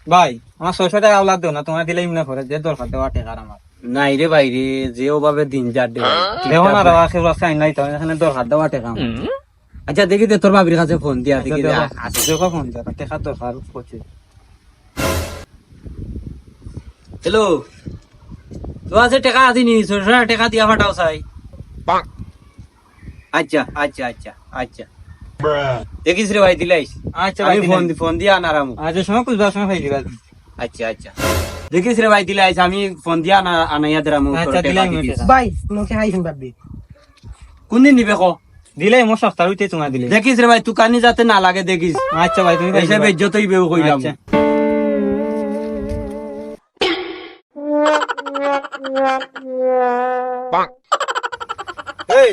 ভাই আমার 600 টাকা আওলাদ দেও না, তোমার দিলে ইমনে করে যে দরকার দেওয়া টাকার আমার। নাই রে ভাই রে, যে ওভাবে দিন যার দে দেখো না রাবা কেউ রাস্তা আইন নাই তো এখানে দরকার দেওয়া টাকা আমার। আচ্ছা দেখি দে তোর বাবির কাছে ফোন দিয়া দেখি দে। দেখো ফোন দেওয়া টাকা দরকার করছে। হ্যালো, তো আছে টাকা দিনি, 600 টাকা দিয়া ফাটাও চাই। আচ্ছা আচ্ছা আচ্ছা আচ্ছা দেখিস রে ভাই দিলাইস। আচ্ছা আমি ভাই ফোন দিয়া আনারামু। আচ্ছা সময় কুছবার সময় পাই দিবা। আচ্ছা আচ্ছা দেখিস রে ভাই দিলাইস, আমি ফোন দিয়া আনাইয়া দিলাম। আচ্ছা দিলাই মই টাকা। ভাই মোকে আইছেন ভাববি কোন দিন নিবে কো? দিলাই মোর সপ্তাহ হইতে তোমার দিলে। দেখিস রে ভাই তুকানি যাতে না লাগে দেখিস। আচ্ছা ভাই তুমি হিসাবে যতই বেউ কইলাম। আচ্ছা। এই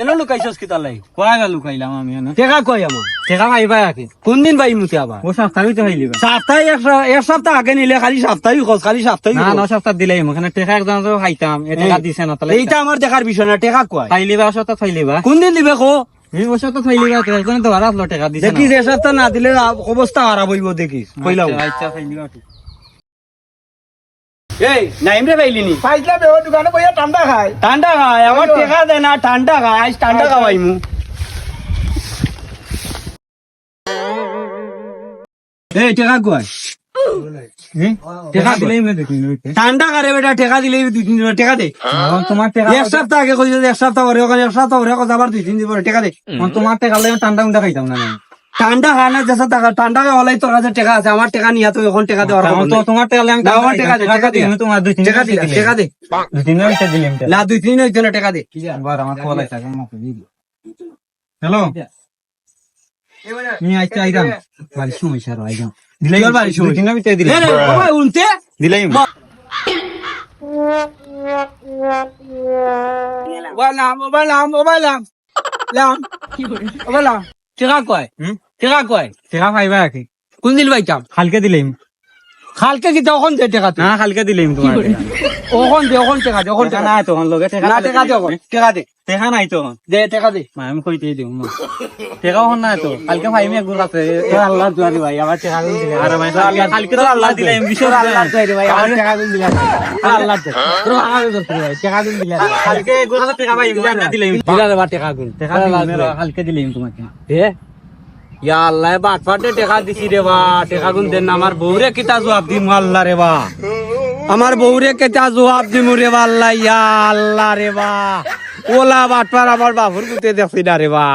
এনো লুকাইছস কি তালাই? কয় গেল লুকাইলাম আমি না। টাকা কই আমার? টাকা পাইবা আকি। কোন দিন ভাই মুতে আবার? ও সপ্তাহ হইতে পাইলিবা। সপ্তাহে এক সপ্তাহ আগে নিলে খালি সপ্তাহই খোঁজ, খালি সপ্তাহই না খোঁজ। 9 সপ্তাহ দিলাই ওখানে টাকা একজন তো খাইতাম, এ টাকা দিছে না তাহলে। এইটা আমার দেখার বিষয় না, টাকা কয়? পাইলিবা সপ্তাহ পাইলিবা। কোন দিন দিবে কো? এই বছর তো পাইলিবা তো একজন তো আর আসলো টাকা দিছে না। দেখিস এক সপ্তাহ না দিলে অবস্থা খারাপ হইব দেখিস কইলাম। আচ্ছা পাইলিবা ঠিক। এই নাইম রে পাইলিনি? পাইছিলাম ও দোকানে বইয়া ঠান্ডা খায় ঠান্ডা খায় আমার টাকা দে না, ঠান্ডা খায় আজ ঠান্ডা খাওয়াইমু। এই টাকা কয়? টাকা দিলেই মে দেখি নইতে। ঠান্ডা খারে বেটা, টাকা দিলে 2-3 দিন টাকা দে। তোমার টাকা এক সপ্তাহ আগে কইছ এক সপ্তাহ পরে, ওখানে এক সপ্তাহ পরে কথা আবার 2-3 দিন পরে টাকা দে। তোমার টাকা লাগে ঠান্ডা মুন্ডা খাইতাম না আমি। ঠান্ডা খায় না যেসব টাকা, ঠান্ডা হলাই তোর কাছে টাকা আছে, আমার টাকা নিয়া তো এখন টাকা দেওয়ার আমার খবর তো নাই। তোমার টাকা লাগে আমি না, আমার টাকা দে, টাকা দে। আমি তোমার 2-3 টাকা দে, টাকা দে। 2-3 মিনিট দিলাম। না 2-3 হইতো না, টাকা দে। একবার আমার কল আইছে আমাকে দিল। হ্যালো নি আইছে আইদাম বাড়ি সমস্যা রয় যাও দিলাই ওর বাড়ি শুই। 2-3 মিনিট দিলাম। এ রে বাবা উনতে দিলাই টাকা কয়? টাকা কয়? টাকা পাইবা কি কোন দিন পাইতাম? কালকে দিলাম। খালকে কি তখন দে টাকা তুই? না কালকে দিলাম তোমার ওখন দে, ওখন টাকা দে, ওখন টাকা টাকা নাই তখন লগে টাকা না, টাকা দে, ওখন টাকা দে, টাকা নাই তখন দে টাকা দে। আমি কইতেই দিও না টাকা হন না তো কালকে পাইমি একবার কাছে আল্লাহ দুয়ারি ভাই, আমার টাকা দিন দিলে। আর আমি কালকে তো আল্লাহ দিলাম বিশাল আল্লাহ দুয়ারি ভাই, আমার টাকা দিন দিলে। আল্লাহ দে। তোর আগে ধরতে ভাই, টাকা দিন দিলে। কালকে একবার কাছে টাকা পাইমি না দিলাম দিলা রে বা টাকা গুন। টাকা দিলাম কালকে দিলাম তোমাকে এ ইয়া আল্লাহ বাট ফাটে টাকা দিছি রে বা, টাকা গুন দেন না, আমার বউরে কিতা জবাব দিম আল্লাহ রে বা, আমার বউরে কিতা জবাব দিম রে বা আল্লাহ, ইয়া আল্লাহ রে বা, ওলা বাটপার আমার বাবুর গুতে দেখছি না রে বা।